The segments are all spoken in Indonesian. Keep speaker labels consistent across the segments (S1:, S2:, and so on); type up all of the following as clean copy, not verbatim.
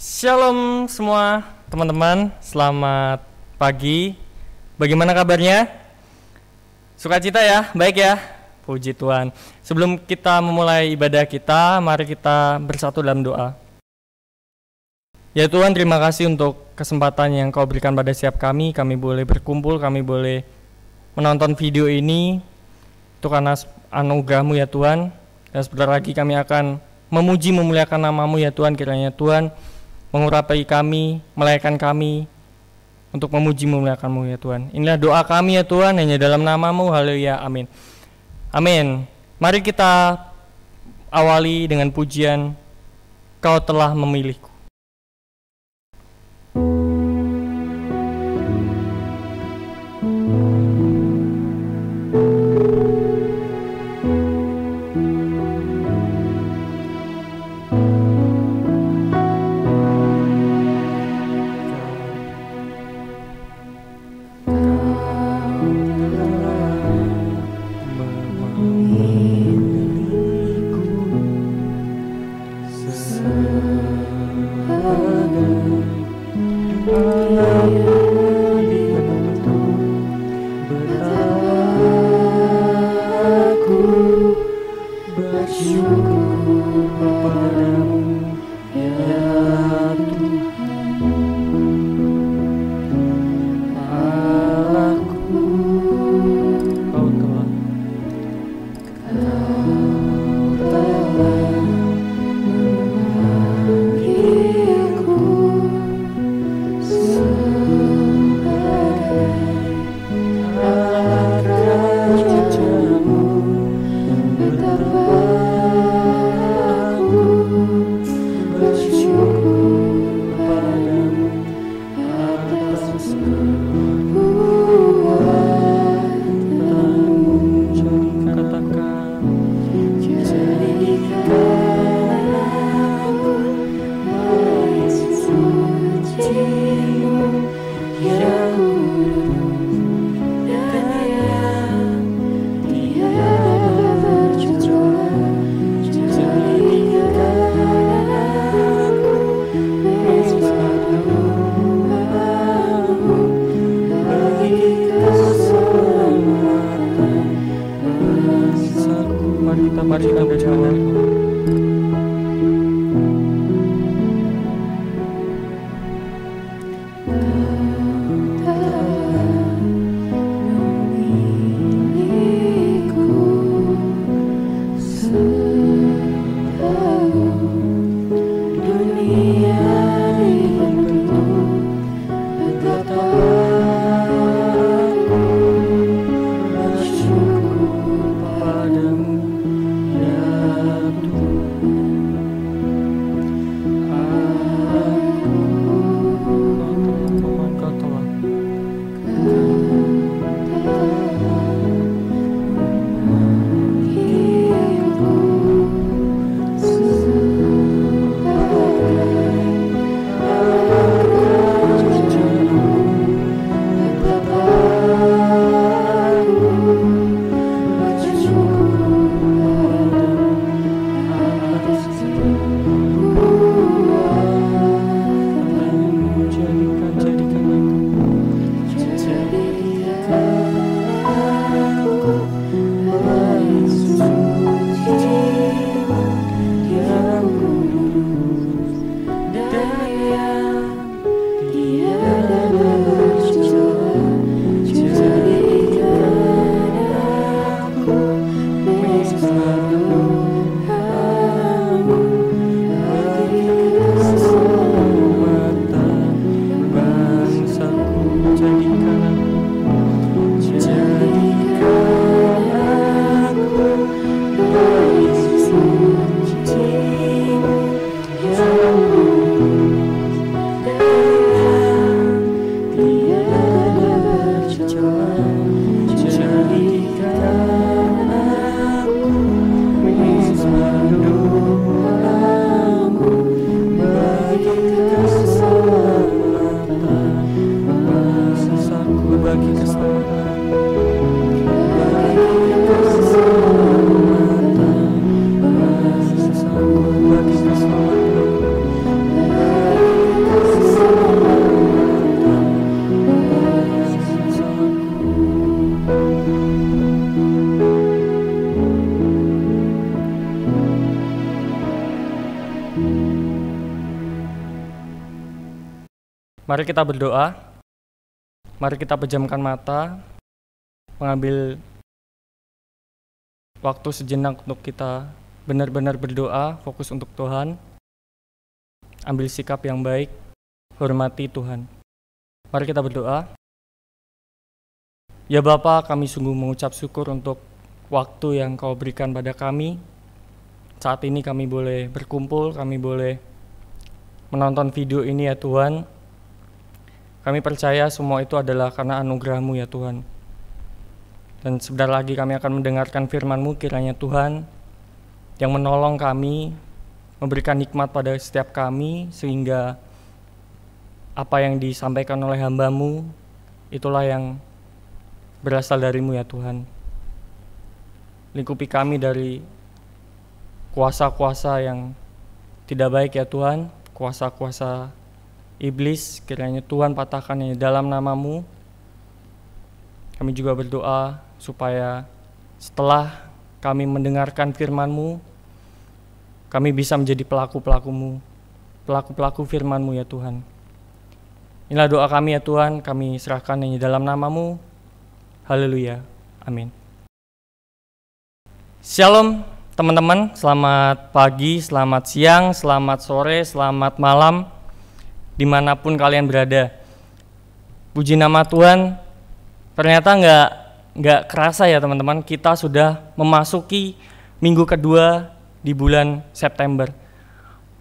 S1: Shalom semua teman-teman, selamat pagi. Bagaimana kabarnya? Sukacita ya, baik ya. Puji Tuhan. Sebelum kita memulai ibadah kita, mari kita bersatu dalam doa. Ya Tuhan, terima kasih untuk kesempatan yang Kau berikan pada setiap kami. Kami boleh berkumpul, kami boleh menonton video ini. Itu karena anugerah-Mu ya Tuhan. Dan sebentar lagi kami akan memuji memuliakan nama-Mu ya Tuhan. Kiranya Tuhan mengurapi kami, melayakkan kami untuk memuji memuliakan-Mu ya Tuhan. Inilah doa kami ya Tuhan, hanya dalam nama-Mu. Haleluya, amin. Amin. Mari kita awali dengan pujian Kau telah memilihku. Mari kita berdoa. Mari kita pejamkan mata, mengambil waktu sejenak untuk kita benar-benar berdoa, fokus untuk Tuhan. Ambil sikap yang baik, hormati Tuhan. Mari kita berdoa. Ya Bapa, kami sungguh mengucap syukur untuk waktu yang Kau berikan pada kami. Saat ini kami boleh berkumpul, kami boleh menonton video ini ya Tuhan. Kami percaya semua itu adalah karena anugerah-Mu ya Tuhan. Dan sebentar lagi kami akan mendengarkan firman-Mu, kiranya Tuhan yang menolong kami, memberikan hikmat pada setiap kami, sehingga apa yang disampaikan oleh hamba-Mu, itulah yang berasal dari-Mu ya Tuhan. Lingkupi kami dari kuasa-kuasa yang tidak baik ya Tuhan, kuasa-kuasa iblis, kiranya Tuhan patahkannya dalam nama-Mu. Kami juga berdoa supaya setelah kami mendengarkan firman-Mu, kami bisa menjadi pelaku-pelaku-Mu, pelaku-pelaku firman-Mu ya Tuhan. Inilah doa kami ya Tuhan, kami serahkan hanya dalam nama-Mu. Haleluya, amin. Shalom teman-teman, selamat pagi, selamat siang, selamat sore, selamat malam, dimanapun kalian berada. Puji nama Tuhan, ternyata nggak kerasa ya teman-teman, kita sudah memasuki minggu kedua di bulan September.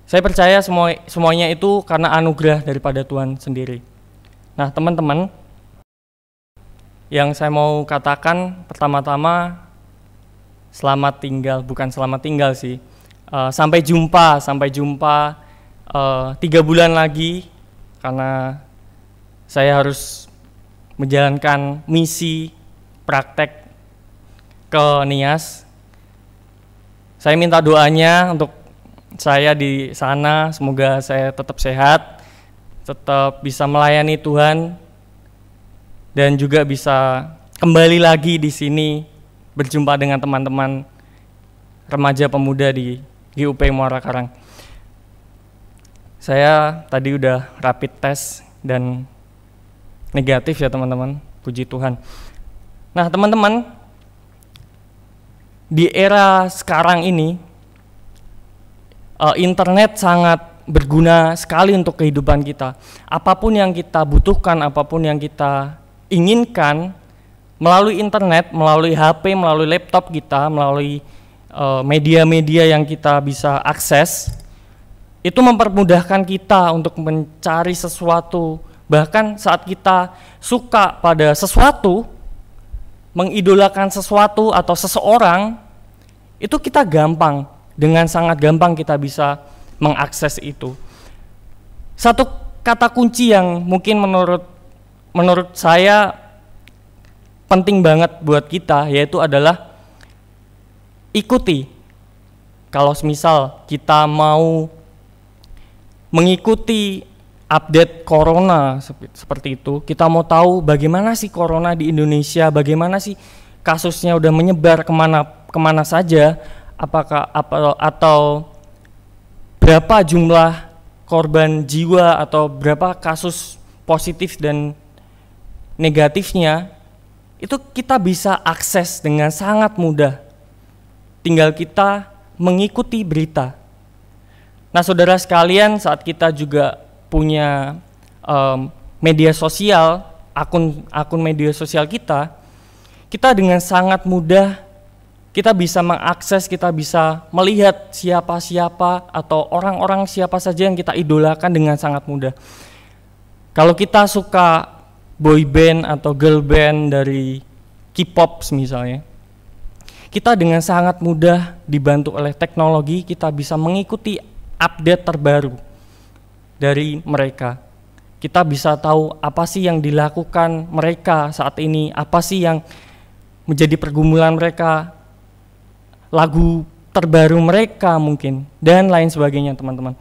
S1: Saya percaya semuanya itu karena anugerah daripada Tuhan sendiri. Nah teman-teman, yang saya mau katakan pertama-tama, selamat tinggal, bukan selamat tinggal sih, sampai jumpa 3 bulan lagi, karena saya harus menjalankan misi praktek ke Nias. Saya minta doanya untuk saya di sana, semoga saya tetap sehat, tetap bisa melayani Tuhan, dan juga bisa kembali lagi di sini berjumpa dengan teman-teman remaja pemuda di GUP Muara Karang. Saya tadi udah rapid test dan negatif ya teman-teman, puji Tuhan. Nah teman-teman, di era sekarang ini internet sangat berguna sekali untuk kehidupan kita. Apapun yang kita butuhkan, apapun yang kita inginkan, melalui internet, melalui HP, melalui laptop kita, melalui media-media yang kita bisa akses, itu mempermudahkan kita untuk mencari sesuatu. Bahkan saat kita suka pada sesuatu, mengidolakan sesuatu atau seseorang, itu kita gampang, dengan sangat gampang kita bisa mengakses itu. Satu kata kunci yang mungkin menurut saya penting banget buat kita, yaitu adalah ikuti. Kalau misal kita mau mengikuti update corona seperti itu, kita mau tahu bagaimana sih corona di Indonesia, bagaimana sih kasusnya udah menyebar kemana saja, atau berapa jumlah korban jiwa atau berapa kasus positif dan negatifnya, itu kita bisa akses dengan sangat mudah. Tinggal kita mengikuti berita. Nah saudara sekalian, saat kita juga punya media sosial, akun media sosial kita dengan sangat mudah kita bisa mengakses, kita bisa melihat siapa-siapa atau orang-orang siapa saja yang kita idolakan dengan sangat mudah. Kalau kita suka boy band atau girl band dari K-pop misalnya, kita dengan sangat mudah dibantu oleh teknologi, kita bisa mengikuti update terbaru dari mereka. Kita bisa tahu apa sih yang dilakukan mereka saat ini, apa sih yang menjadi pergumulan mereka, lagu terbaru mereka mungkin, dan lain sebagainya teman-teman.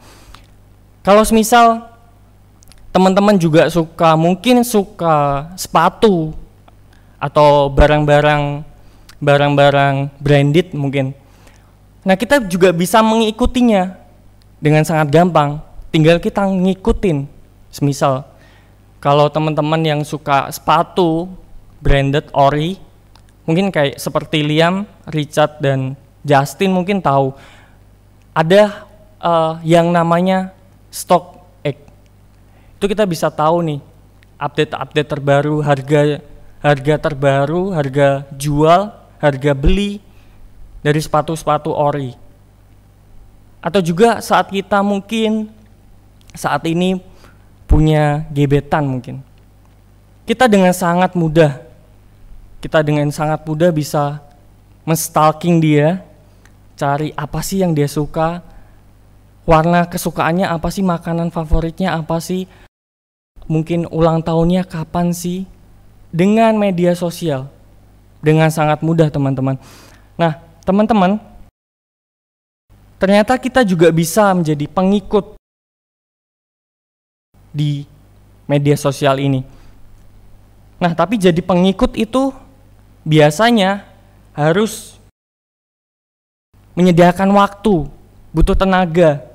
S1: Kalau misal teman-teman juga mungkin suka sepatu atau barang-barang branded mungkin. Nah kita juga bisa mengikutinya dengan sangat gampang. Tinggal kita ngikutin. Semisal Kalau teman-teman yang suka sepatu branded ori, mungkin kayak seperti Liam, Richard, dan Justin mungkin tahu ada yang namanya stock X. Itu kita bisa tahu nih update terbaru, harga terbaru, harga jual, harga beli dari sepatu-sepatu ori. Atau juga saat kita mungkin saat ini punya gebetan mungkin, kita dengan sangat mudah bisa menstalking dia, cari apa sih yang dia suka, warna kesukaannya apa sih, makanan favoritnya apa sih, mungkin ulang tahunnya kapan sih, dengan media sosial, dengan sangat mudah teman-teman. Nah teman-teman, ternyata kita juga bisa menjadi pengikut di media sosial ini. Nah, tapi jadi pengikut itu biasanya harus menyediakan waktu, butuh tenaga,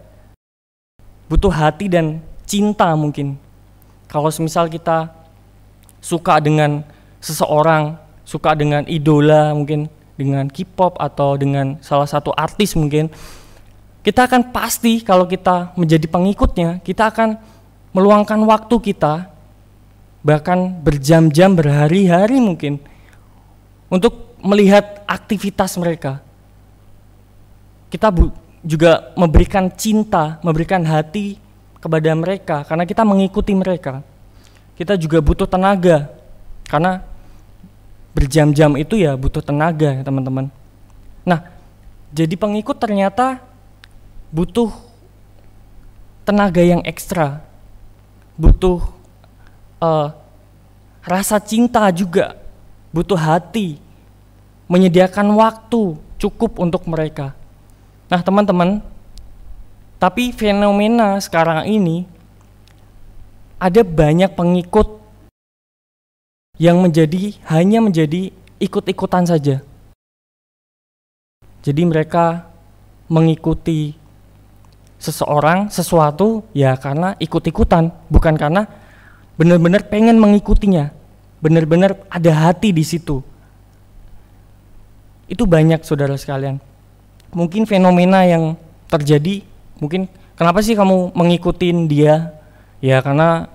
S1: butuh hati dan cinta mungkin. Kalau semisal kita suka dengan seseorang, suka dengan idola mungkin, dengan K-pop atau dengan salah satu artis mungkin, kita akan pasti kalau kita menjadi pengikutnya, kita akan meluangkan waktu kita, bahkan berjam-jam, berhari-hari mungkin, untuk melihat aktivitas mereka. Kita juga memberikan cinta, memberikan hati kepada mereka, karena kita mengikuti mereka. Kita juga butuh tenaga, karena berjam-jam itu ya butuh tenaga, teman-teman. Nah, jadi pengikut ternyata butuh tenaga yang ekstra, butuh rasa cinta juga, butuh hati, menyediakan waktu cukup untuk mereka. Nah teman-teman, tapi fenomena sekarang ini ada banyak pengikut yang hanya menjadi ikut-ikutan saja. Jadi mereka mengikuti sesuatu ya karena ikut-ikutan, bukan karena benar-benar pengen mengikutinya, benar-benar ada hati di situ. Itu banyak saudara sekalian. Mungkin fenomena yang terjadi, mungkin kenapa sih kamu mengikutin dia? Ya karena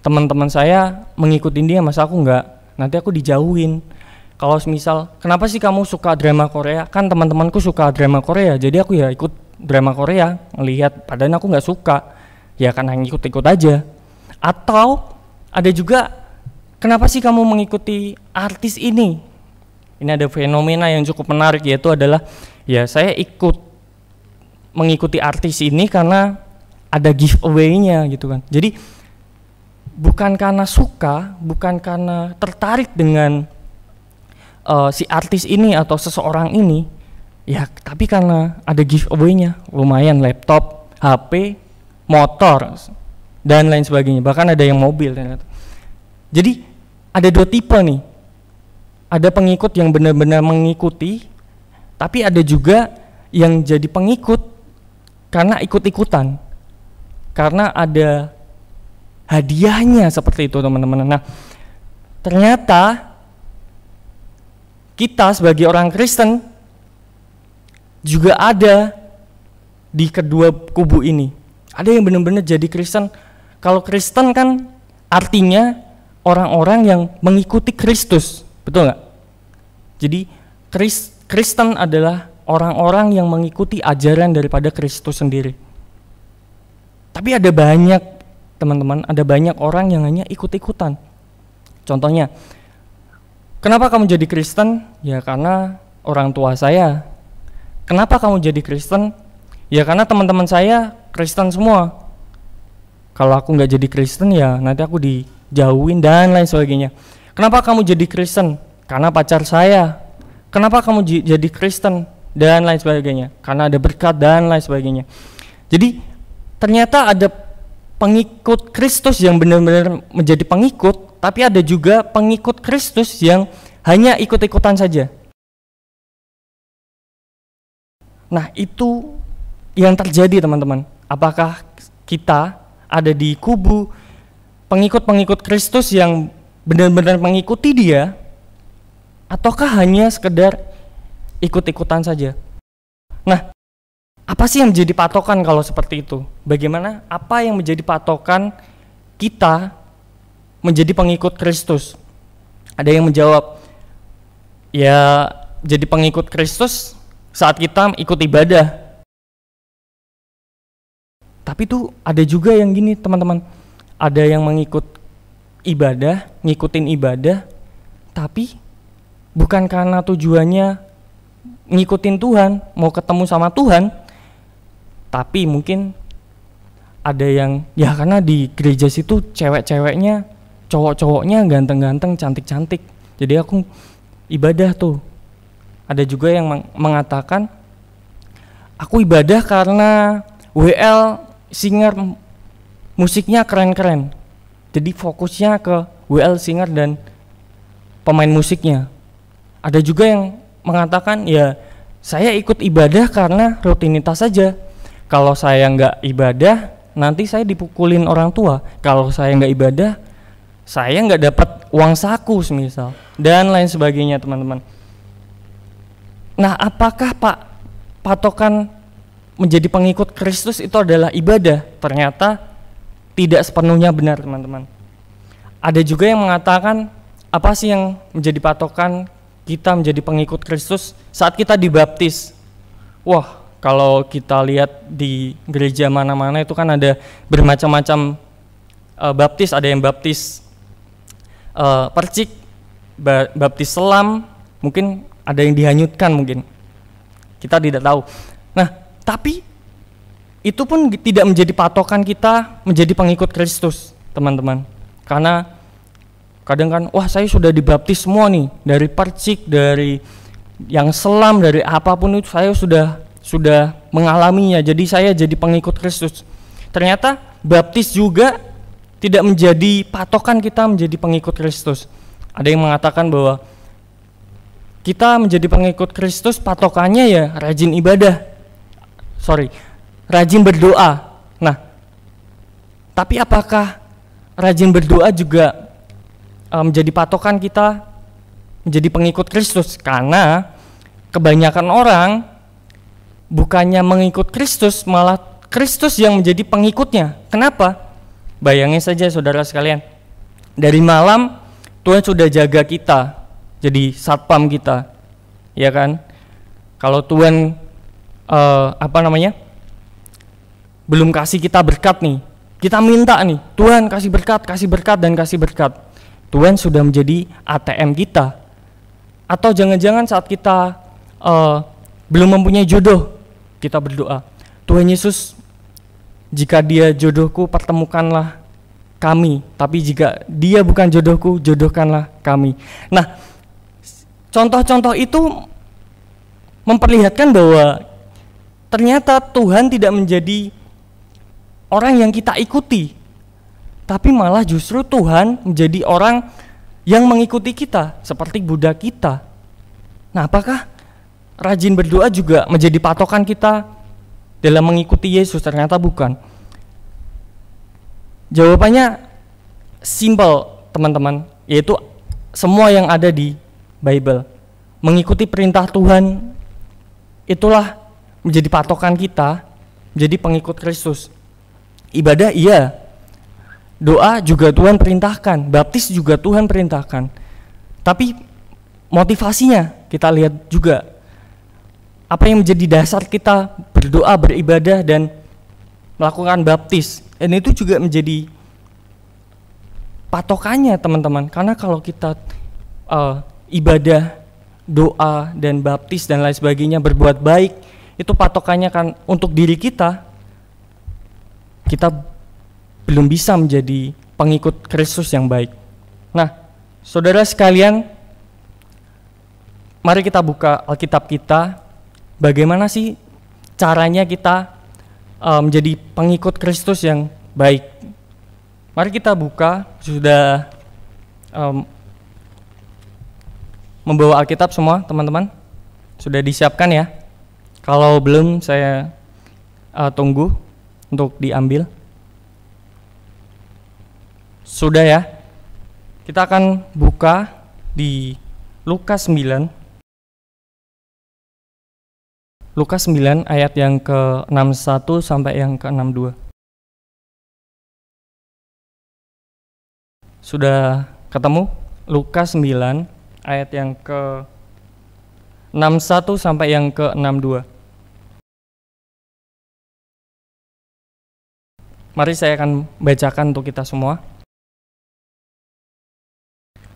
S1: teman-teman saya mengikutin dia, masa aku enggak? Nanti aku dijauhin. Kalau misal, kenapa sih kamu suka drama Korea? Kan teman-temanku suka drama Korea, jadi aku ya ikut drama Korea, ngelihat padahal aku nggak suka, ya karena ngikut-ikut aja. Atau ada juga, kenapa sih kamu mengikuti artis ini? Ini ada fenomena yang cukup menarik, yaitu adalah ya saya ikut mengikuti artis ini karena ada giveaway-nya gitu kan. Jadi bukan karena suka, bukan karena tertarik dengan si artis ini atau seseorang ini, ya tapi karena ada giveaway-nya, lumayan laptop, HP, motor, dan lain sebagainya. Bahkan ada yang mobil ternyata. Jadi ada dua tipe nih. Ada pengikut yang benar-benar mengikuti, tapi ada juga yang jadi pengikut karena ikut-ikutan, karena ada hadiahnya seperti itu teman-teman. Nah ternyata kita sebagai orang Kristen juga ada di kedua kubu ini. Ada yang benar-benar jadi Kristen. Kalau Kristen kan artinya orang-orang yang mengikuti Kristus, betul nggak? Jadi Kristen adalah orang-orang yang mengikuti ajaran daripada Kristus sendiri. Tapi ada banyak teman-teman, ada banyak orang yang hanya ikut-ikutan. Contohnya, kenapa kamu jadi Kristen? Ya karena orang tua saya. Kenapa kamu jadi Kristen? Ya karena teman-teman saya Kristen semua. Kalau aku nggak jadi Kristen ya nanti aku dijauhin dan lain sebagainya. Kenapa kamu jadi Kristen? Karena pacar saya. Kenapa kamu jadi Kristen? Dan lain sebagainya. Karena ada berkat dan lain sebagainya. Jadi ternyata ada pengikut Kristus yang benar-benar menjadi pengikut, tapi ada juga pengikut Kristus yang hanya ikut-ikutan saja. Nah itu yang terjadi teman-teman. Apakah kita ada di kubu pengikut-pengikut Kristus yang benar-benar mengikuti Dia, ataukah hanya sekedar ikut-ikutan saja? Nah, apa sih yang menjadi patokan kalau seperti itu? Bagaimana? Apa yang menjadi patokan kita menjadi pengikut Kristus? Ada yang menjawab, ya jadi pengikut Kristus saat kita ikut ibadah. Tapi tuh ada juga yang gini teman-teman, ada yang mengikut ibadah, ngikutin ibadah, tapi bukan karena tujuannya ngikutin Tuhan, mau ketemu sama Tuhan, tapi mungkin ada yang ya karena di gereja situ cewek-ceweknya, cowok-cowoknya ganteng-ganteng, cantik-cantik, jadi aku ibadah tuh. Ada juga yang mengatakan aku ibadah karena WL singer musiknya keren-keren, jadi fokusnya ke WL singer dan pemain musiknya. Ada juga yang mengatakan ya saya ikut ibadah karena rutinitas saja. Kalau saya nggak ibadah, nanti saya dipukulin orang tua. Kalau saya nggak ibadah, saya nggak dapat uang saku semisal, dan lain sebagainya teman-teman. Nah, apakah patokan menjadi pengikut Kristus itu adalah ibadah? Ternyata tidak sepenuhnya benar teman-teman. Ada juga yang mengatakan apa sih yang menjadi patokan kita menjadi pengikut Kristus saat kita dibaptis? Wah, kalau kita lihat di gereja mana-mana itu kan ada bermacam-macam baptis, ada yang baptis percik, baptis selam, mungkin ada yang dihanyutkan mungkin. Kita tidak tahu. Nah, tapi itu pun tidak menjadi patokan kita menjadi pengikut Kristus, teman-teman. Karena kadang kan, wah saya sudah dibaptis semua nih, dari percik, dari yang selam, dari apapun itu saya sudah mengalaminya, jadi saya jadi pengikut Kristus. Ternyata baptis juga tidak menjadi patokan kita menjadi pengikut Kristus. Ada yang mengatakan bahwa kita menjadi pengikut Kristus patokannya ya rajin rajin berdoa. Nah, tapi apakah rajin berdoa juga menjadi patokan kita menjadi pengikut Kristus? Karena kebanyakan orang bukannya mengikut Kristus, malah Kristus yang menjadi pengikutnya. Kenapa? Bayangin saja saudara sekalian, dari malam Tuhan sudah jaga kita, jadi satpam kita, ya kan? Kalau Tuhan belum kasih kita berkat nih, kita minta nih, Tuhan kasih berkat, kasih berkat, dan kasih berkat. Tuhan sudah menjadi ATM kita. Atau jangan-jangan saat kita belum mempunyai jodoh, kita berdoa, Tuhan Yesus, jika dia jodohku, pertemukanlah kami, tapi jika dia bukan jodohku, jodohkanlah kami. Nah, contoh-contoh itu memperlihatkan bahwa ternyata Tuhan tidak menjadi orang yang kita ikuti, tapi malah justru Tuhan menjadi orang yang mengikuti kita, seperti budak kita. Nah, apakah rajin berdoa juga menjadi patokan kita dalam mengikuti Yesus? Ternyata bukan. Jawabannya simple teman-teman, yaitu semua yang ada di Bible. Mengikuti perintah Tuhan itulah menjadi patokan kita menjadi pengikut Kristus. Ibadah iya, doa juga Tuhan perintahkan, baptis juga Tuhan perintahkan. Tapi motivasinya kita lihat juga, apa yang menjadi dasar kita berdoa, beribadah, dan melakukan baptis. Dan itu juga menjadi patokannya teman-teman. Karena kalau kita ibadah, doa, dan baptis dan lain sebagainya berbuat baik, itu patokannya kan untuk diri kita, kita belum bisa menjadi pengikut Kristus yang baik. Nah, saudara sekalian, mari kita buka Alkitab kita. Bagaimana sih caranya kita menjadi pengikut Kristus yang baik? Mari kita buka. Sudah membawa Alkitab semua teman-teman? Sudah disiapkan ya? Kalau belum, saya tunggu untuk diambil. Sudah ya? Kita akan buka di Lukas 9. Lukas 9 ayat yang ke-61 sampai yang ke-62. Sudah ketemu? Lukas 9 ayat yang ke-61 sampai yang ke-62. Mari saya akan bacakan untuk kita semua.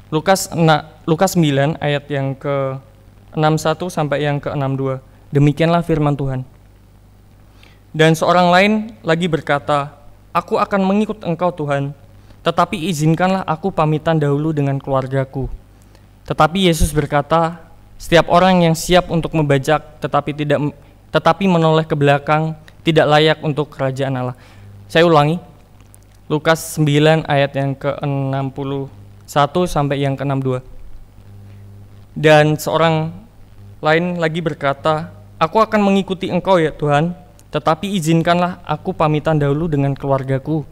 S1: Lukas 9 ayat yang ke-61 sampai yang ke-62. Demikianlah firman Tuhan. Dan seorang lain lagi berkata, "Aku akan mengikut Engkau Tuhan, tetapi izinkanlah aku pamitan dahulu dengan keluargaku." Tetapi Yesus berkata, "Setiap orang yang siap untuk membajak tetapi menoleh ke belakang tidak layak untuk kerajaan Allah." Saya ulangi, Lukas 9 ayat yang ke-61 sampai yang ke-62. Dan seorang lain lagi berkata, "Aku akan mengikuti Engkau ya Tuhan, tetapi izinkanlah aku pamitan dahulu dengan keluargaku."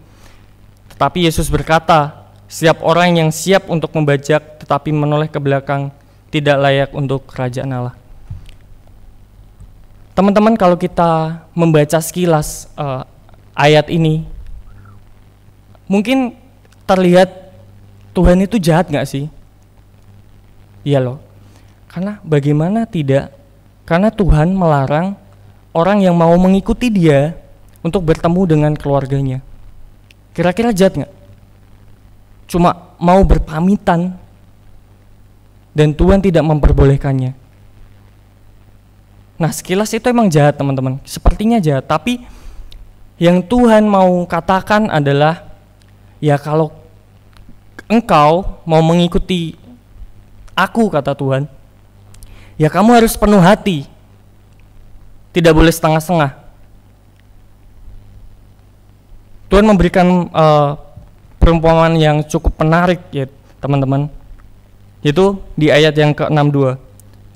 S1: Tetapi Yesus berkata, "Setiap orang yang siap untuk membajak tetapi menoleh ke belakang tidak layak untuk kerajaan Allah." Teman-teman, kalau kita membaca sekilas ayat ini, mungkin terlihat Tuhan itu jahat gak sih? Iya loh. Karena bagaimana tidak? Karena Tuhan melarang orang yang mau mengikuti Dia untuk bertemu dengan keluarganya. Kira-kira jahat gak? Cuma mau berpamitan dan Tuhan tidak memperbolehkannya. Nah, sekilas itu emang jahat teman-teman. Sepertinya jahat, tapi yang Tuhan mau katakan adalah, ya kalau engkau mau mengikuti aku, kata Tuhan, ya kamu harus penuh hati, tidak boleh setengah-setengah. Tuhan memberikan perumpamaan yang cukup menarik ya teman-teman, itu di ayat yang ke-62.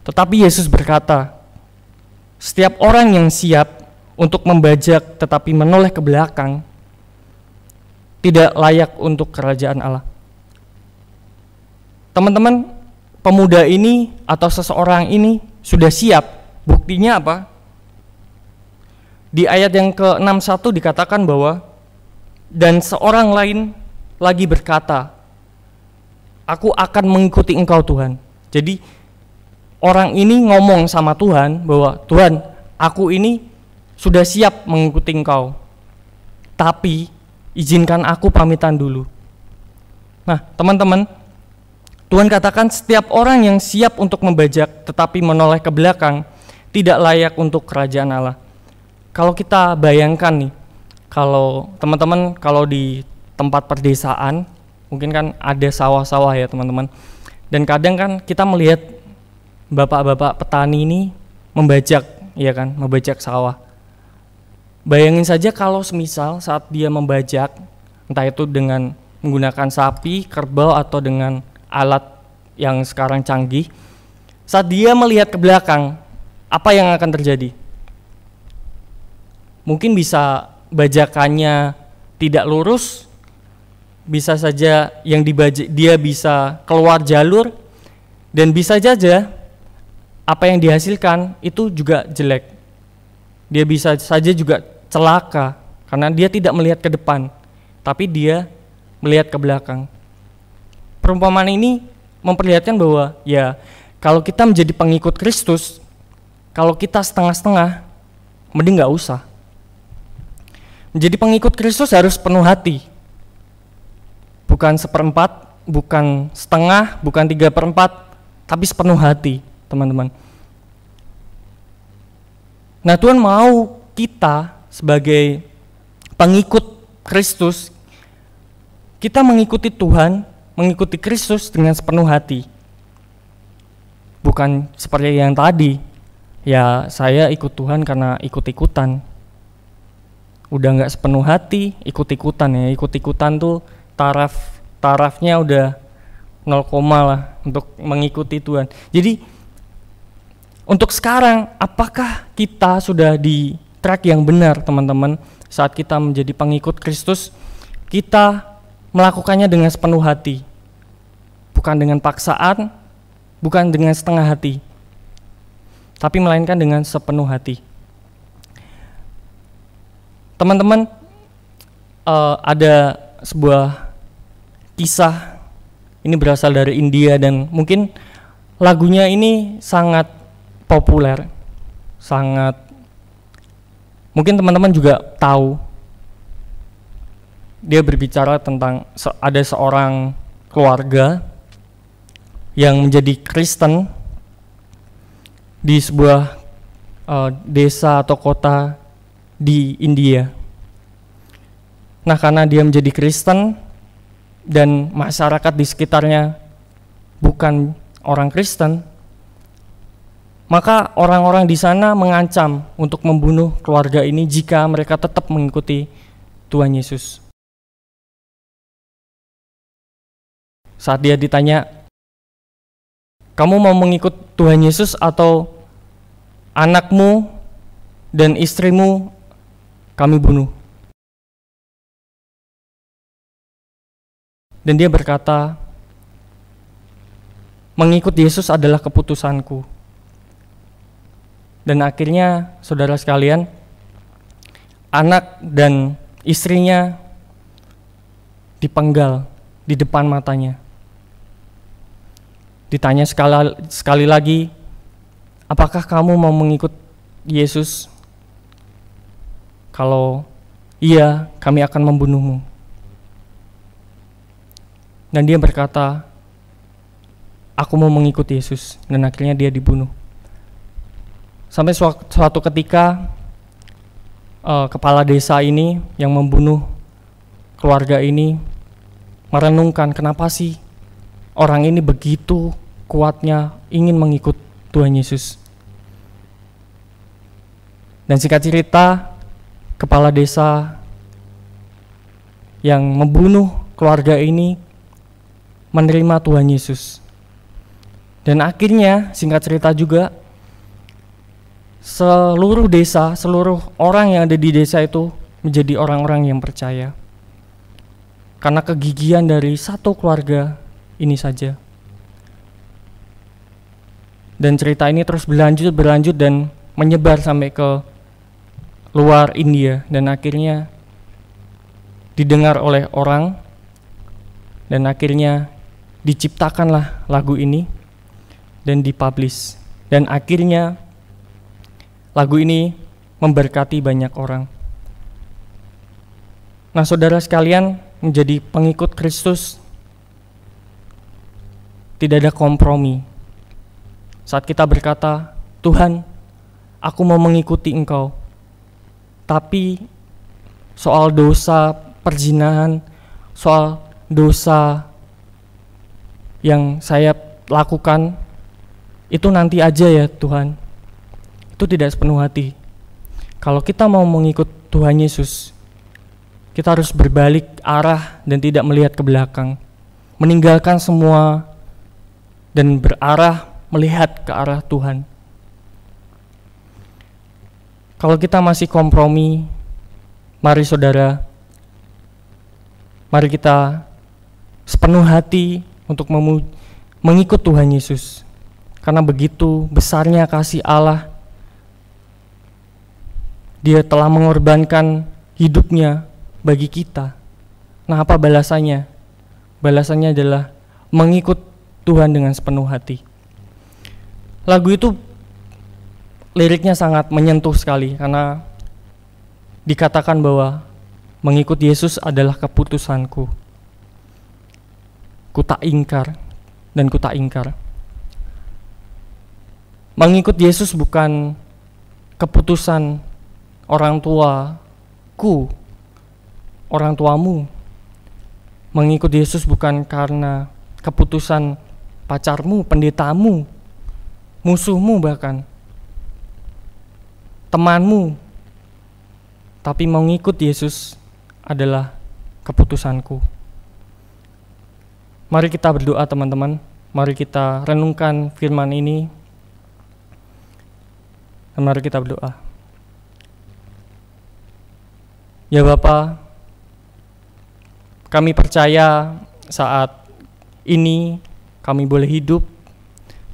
S1: Tetapi Yesus berkata, "Setiap orang yang siap untuk membajak tetapi menoleh ke belakang tidak layak untuk kerajaan Allah." Teman-teman, pemuda ini atau seseorang ini sudah siap. Buktinya apa? Di ayat yang ke-61 dikatakan bahwa dan seorang lain lagi berkata, "Aku akan mengikuti Engkau Tuhan." Jadi orang ini ngomong sama Tuhan bahwa, "Tuhan, aku ini sudah siap mengikuti Engkau, tapi izinkan aku pamitan dulu." Nah teman-teman, Tuhan katakan setiap orang yang siap untuk membajak tetapi menoleh ke belakang tidak layak untuk kerajaan Allah. Kalau kita bayangkan nih, kalau teman-teman kalau di tempat perdesaan mungkin kan ada sawah-sawah ya teman-teman, dan kadang kan kita melihat bapak-bapak petani ini membajak, ya kan, membajak sawah. Bayangin saja kalau semisal saat dia membajak, entah itu dengan menggunakan sapi, kerbau, atau dengan alat yang sekarang canggih, saat dia melihat ke belakang, apa yang akan terjadi? Mungkin bisa bajakannya tidak lurus, bisa saja yang dibajak dia bisa keluar jalur, dan bisa saja apa yang dihasilkan itu juga jelek. Dia bisa saja juga celaka karena dia tidak melihat ke depan, tapi dia melihat ke belakang. Perumpamaan ini memperlihatkan bahwa ya kalau kita menjadi pengikut Kristus, kalau kita setengah-setengah, mending gak usah. Menjadi pengikut Kristus harus penuh hati, bukan seperempat, bukan setengah, bukan 3/4, tapi sepenuh hati teman-teman. Nah Tuhan mau kita sebagai pengikut Kristus, kita mengikuti Tuhan, mengikuti Kristus dengan sepenuh hati. Bukan seperti yang tadi, ya saya ikut Tuhan karena ikut-ikutan. Udah gak sepenuh hati, ikut-ikutan ya. Ikut-ikutan tuh tarafnya udah 0, lah untuk mengikuti Tuhan. Jadi untuk sekarang, apakah kita sudah di track yang benar teman-teman? Saat kita menjadi pengikut Kristus, kita melakukannya dengan sepenuh hati, bukan dengan paksaan, bukan dengan setengah hati, tapi melainkan dengan sepenuh hati. Teman-teman, ada sebuah kisah, ini berasal dari India dan mungkin lagunya ini sangat populer, mungkin teman-teman juga tahu. Dia berbicara tentang ada seorang keluarga yang menjadi Kristen di sebuah desa atau kota di India. Nah, karena dia menjadi Kristen dan masyarakat di sekitarnya bukan orang Kristen, maka orang-orang di sana mengancam untuk membunuh keluarga ini jika mereka tetap mengikuti Tuhan Yesus. Saat dia ditanya, kamu mau mengikut Tuhan Yesus atau anakmu dan istrimu kami bunuh? Dan dia berkata, mengikut Yesus adalah keputusanku. Dan akhirnya, saudara sekalian, anak dan istrinya dipenggal di depan matanya. Ditanya sekali lagi, apakah kamu mau mengikut Yesus? Kalau iya, kami akan membunuhmu. Dan dia berkata, aku mau mengikut Yesus. Dan akhirnya dia dibunuh. Sampai suatu ketika kepala desa ini yang membunuh keluarga ini merenungkan, kenapa sih orang ini begitu kuatnya ingin mengikut Tuhan Yesus. Dan singkat cerita, kepala desa yang membunuh keluarga ini menerima Tuhan Yesus. Dan akhirnya, singkat cerita juga, seluruh desa, seluruh orang yang ada di desa itu menjadi orang-orang yang percaya. Karena kegigihan dari satu keluarga ini saja. Dan cerita ini terus berlanjut dan menyebar sampai ke luar India. Dan akhirnya didengar oleh orang. Dan akhirnya diciptakanlah lagu ini dan dipublish. Dan akhirnya lagu ini memberkati banyak orang. Nah, saudara sekalian, menjadi pengikut Kristus tidak ada kompromi. Saat kita berkata, Tuhan, aku mau mengikuti Engkau, tapi soal dosa perzinahan, soal dosa yang saya lakukan, itu nanti aja ya Tuhan. Itu tidak sepenuh hati. Kalau kita mau mengikut Tuhan Yesus, kita harus berbalik arah dan tidak melihat ke belakang. Meninggalkan semua dan berarah melihat ke arah Tuhan. Kalau kita masih kompromi, mari saudara, mari kita sepenuh hati untuk mengikut Tuhan Yesus. Karena begitu besarnya kasih Allah, Dia telah mengorbankan hidupnya bagi kita. Nah, apa balasannya? Balasannya adalah mengikut Tuhan dengan sepenuh hati. Lagu itu liriknya sangat menyentuh sekali karena dikatakan bahwa mengikut Yesus adalah keputusanku. Ku tak ingkar dan ku tak ingkar. Mengikut Yesus bukan keputusan orang tuaku, orang tuamu. Mengikut Yesus bukan karena keputusan pacarmu, pendetamu, musuhmu bahkan, temanmu. Tapi mengikut Yesus adalah keputusanku. Mari kita berdoa teman-teman. Mari kita renungkan firman ini. Dan mari kita berdoa. Ya Bapa, Kami percaya saat ini kami boleh hidup,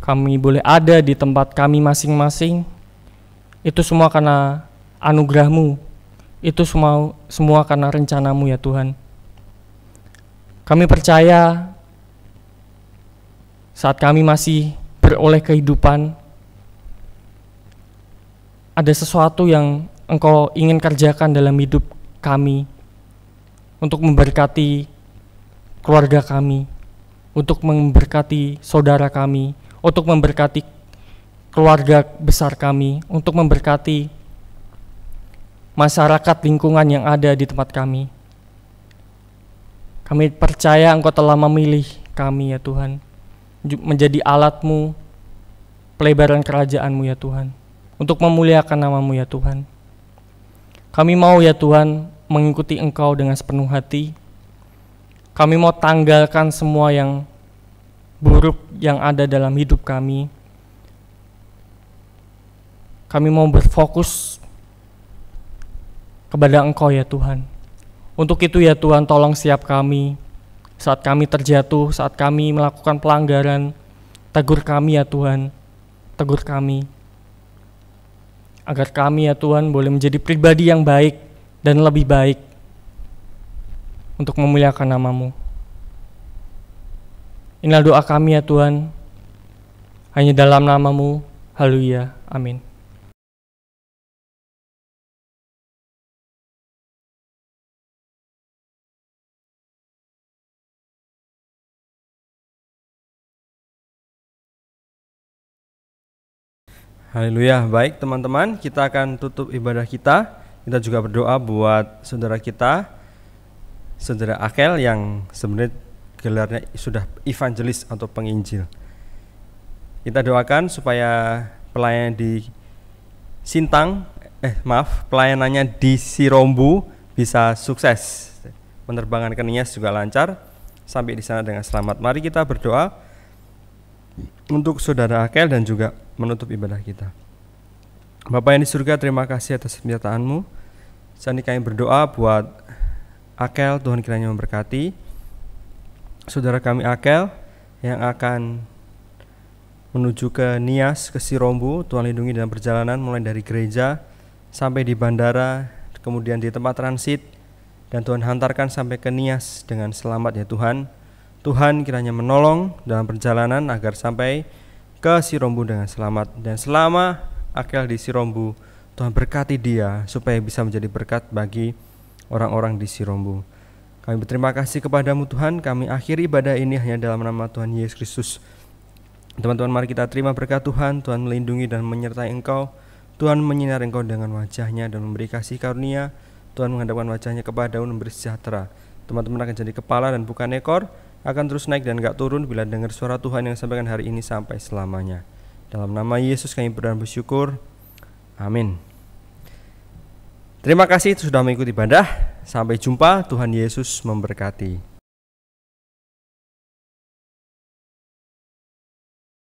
S1: kami boleh ada di tempat kami masing-masing. Itu semua karena anugerah-Mu, itu semua karena rencana-Mu ya Tuhan. Kami percaya saat kami masih beroleh kehidupan, ada sesuatu yang Engkau ingin kerjakan dalam hidup kami untuk memberkati keluarga kami, untuk memberkati saudara kami, untuk memberkati keluarga besar kami, untuk memberkati masyarakat lingkungan yang ada di tempat kami. Kami percaya Engkau telah memilih kami ya Tuhan, menjadi alat-Mu, pelebaran kerajaan-Mu ya Tuhan, untuk memuliakan nama-Mu ya Tuhan. Kami mau ya Tuhan mengikuti Engkau dengan sepenuh hati. Kami mau tanggalkan semua yang buruk yang ada dalam hidup kami. Kami mau berfokus kepada Engkau ya Tuhan. Untuk itu ya Tuhan, tolong siap kami saat kami terjatuh, saat kami melakukan pelanggaran. Tegur kami ya Tuhan, tegur kami, agar kami ya Tuhan boleh menjadi pribadi yang baik dan lebih baik untuk memuliakan nama-Mu. Inilah doa kami ya Tuhan, hanya dalam nama-Mu. Haleluya, amin.
S2: Haleluya. Baik teman-teman, kita akan tutup ibadah kita. Kita juga berdoa buat saudara kita, saudara Akel yang sebenarnya gelarnya sudah evangelis atau penginjil. Kita doakan supaya pelayanan di pelayanannya di Sirombu bisa sukses. Penerbangan ke Nias juga lancar, sampai di sana dengan selamat. Mari kita berdoa untuk saudara Akel dan juga menutup ibadah kita. Bapa yang di surga, terima kasih atas penyertaan-Mu. Saat ini kami berdoa buat Akel, Tuhan kiranya memberkati saudara kami Akel yang akan menuju ke Nias, ke Sirombu. Tuhan lindungi dalam perjalanan mulai dari gereja sampai di bandara, kemudian di tempat transit, dan Tuhan hantarkan sampai ke Nias dengan selamat ya Tuhan. Tuhan kiranya menolong dalam perjalanan agar sampai ke Sirombu dengan selamat. Dan selama Akel di Sirombu, Tuhan berkati dia supaya bisa menjadi berkat bagi orang-orang di Sirombu. Kami berterima kasih kepadamu Tuhan. Kami akhiri ibadah ini hanya dalam nama Tuhan Yesus Kristus. Teman-teman, mari kita terima berkat Tuhan. Tuhan melindungi dan menyertai engkau. Tuhan menyinari engkau dengan wajahnya dan memberi kasih karunia. Tuhan menghadapkan wajahnya kepadamu dan memberi sejahtera. Teman-teman akan jadi kepala dan bukan ekor, akan terus naik dan gak turun bila dengar suara Tuhan yang disampaikan hari ini sampai selamanya. Dalam nama Yesus kami berdoa dan bersyukur. Amin. Terima kasih sudah mengikuti ibadah. Sampai jumpa. Tuhan Yesus memberkati.